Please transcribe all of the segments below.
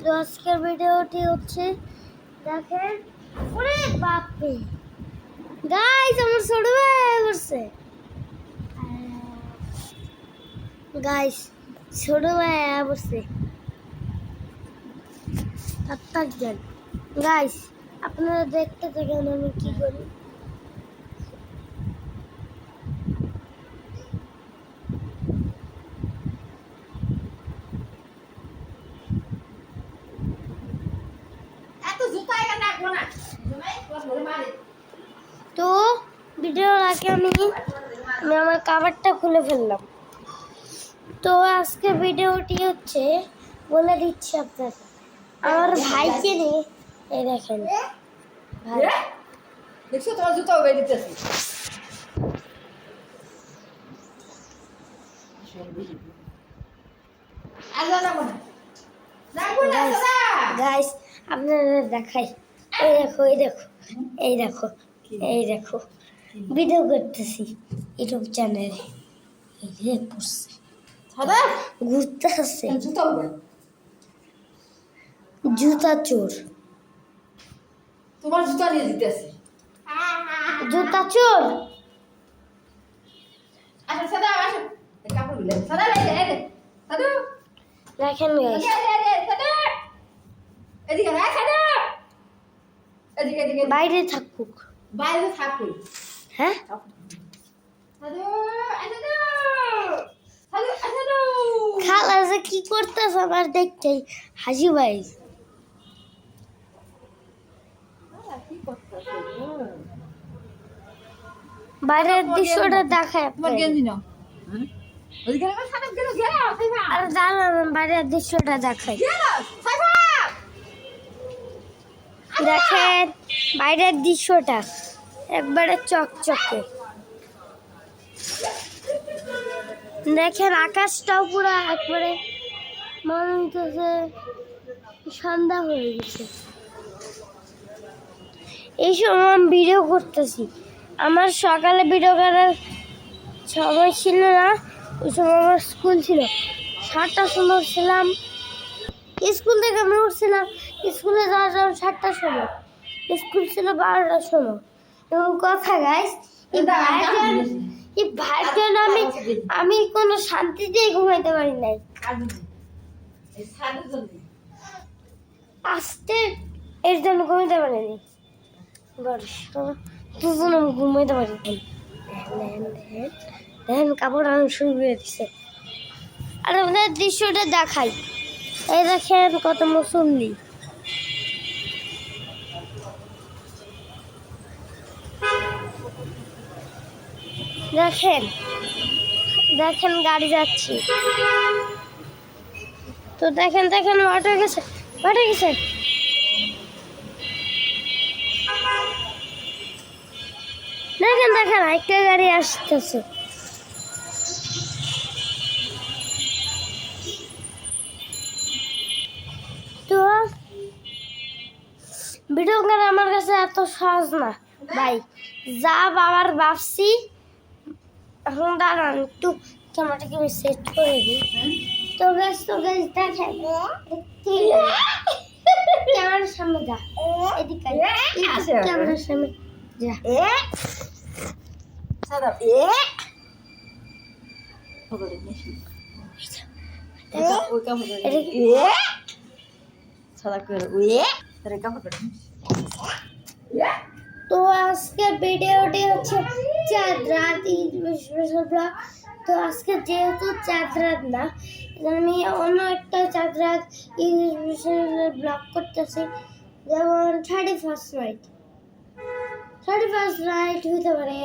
তো আজকের ভিডিওটি হচ্ছে দেখেন, ওরে বাপরে গাইস আমার ছোট ভাই বসছে। গাইস ছোট ভাই বসছে থাকবেন। গাইস আপনারা দেখতে থাকেন আমি কি করি। তো ভিডিওর আগে আমি আমার কাভারটা খুলে ফেললাম। তো আজকে ভিডিওটি হচ্ছে বলে দিচ্ছি আপনাকে, আমার ভাইকে নিয়ে। এই দেখেন ভাই, দেখছো তোমার জুতা উড়ে দিতেছি। গাইস আপনাদের দেখাই, এই দেখো এই দেখো এই দেখো এই দেখো ভিডিও করতেছি ইউটিউব চ্যানেলে। এই যে পড়ছে ঘুরতে আসছে জুতা চোর। তোমার জুতা নিয়ে দিতেছি। জুতা চোর আচ্ছা সাদা আসো, এই কাপড়গুলো সাদা এই সাদা দেখেন গাইস, সাদা এদিকে রাখ, সাদা এদিকে এদিকে বাইরে থাকুক, বাইরে থাকুই। হ্যাঁ সাদা সাদা সাদা সাদা খালা যে কি করতেছে আমার দেখতেই হাসি ভাই। বাইরের দৃশ্যটা দেখায় তোমার গেঞ্জি নাও। ওদিকে না সাদা গেল গেল সাইফা। আরে দাঁড়ান বাইরের দৃশ্যটা দেখাই। গেল সাইফা। দেখেন বাইরের দৃশ্যটা একবারে চকচকে। দেখেন আকাশটাও পুরো একবারে মনে হইতেছে সন্ধ্যা হয়ে গেছে। এই সময় আমি ভিডিও করতেছি, আমার সকালে ভিডিও করার সময় ছিল না। ওই সময় আমার স্কুল ছিল, 7টার সময় উঠছিলাম স্কুল থেকে। আমি উঠছিলাম স্কুলে যাওয়ার জন্য 7টার সময়, স্কুল ছিল 12টার সময়। এবং কথা গাইস, এই ভাইয়ের জন্য আমি কোনো শান্তিতেই ঘুমাইতে পারি নাই। আস্তে এর জন্য ঘুমাইতে পারিনি, দুজন আমি ঘুমাইতে পারি। দেখেন কাপড় আমি শুরু করে দিচ্ছে। আর আপনার দৃশ্যটা দেখাই, এই দেখেন কত মুসল্লি। দেখেন দেখেন গাড়ি যাচ্ছে। তো দেখেন দেখেন মাঠে গেছে দেখেন দেখেন একটা গাড়ি আসতেছে। তো ভিডিও করা আমার কাছে এত সহজ না ভাই, যা বাবার ভাবছি। এখন দাঁড়ান একটু ক্যামেরাটাকে আমি সেট করে দিই। তো গাছ দেখেন ক্যামেরার সামনে যা, এদিকে ক্যামেরার সামনে যা। সাদা তো আজকের ভিডিওটি হচ্ছে চাঁদ রাত ঈদ স্পেশাল ব্লগ। তো আজকে যেহেতু চাঁদ রাত না, আমি অন্য একটা চাঁদ রাত ঈদ স্পেশাল ব্লগ করতেছি, যেমন 31st নাইট হতে পারে।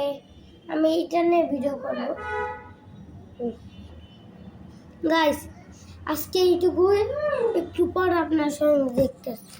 আমি এটা নিয়ে ভিডিও করবো গাইস। আজকে এইটুকুই, একটু পর আপনার সঙ্গে দেখতেছি।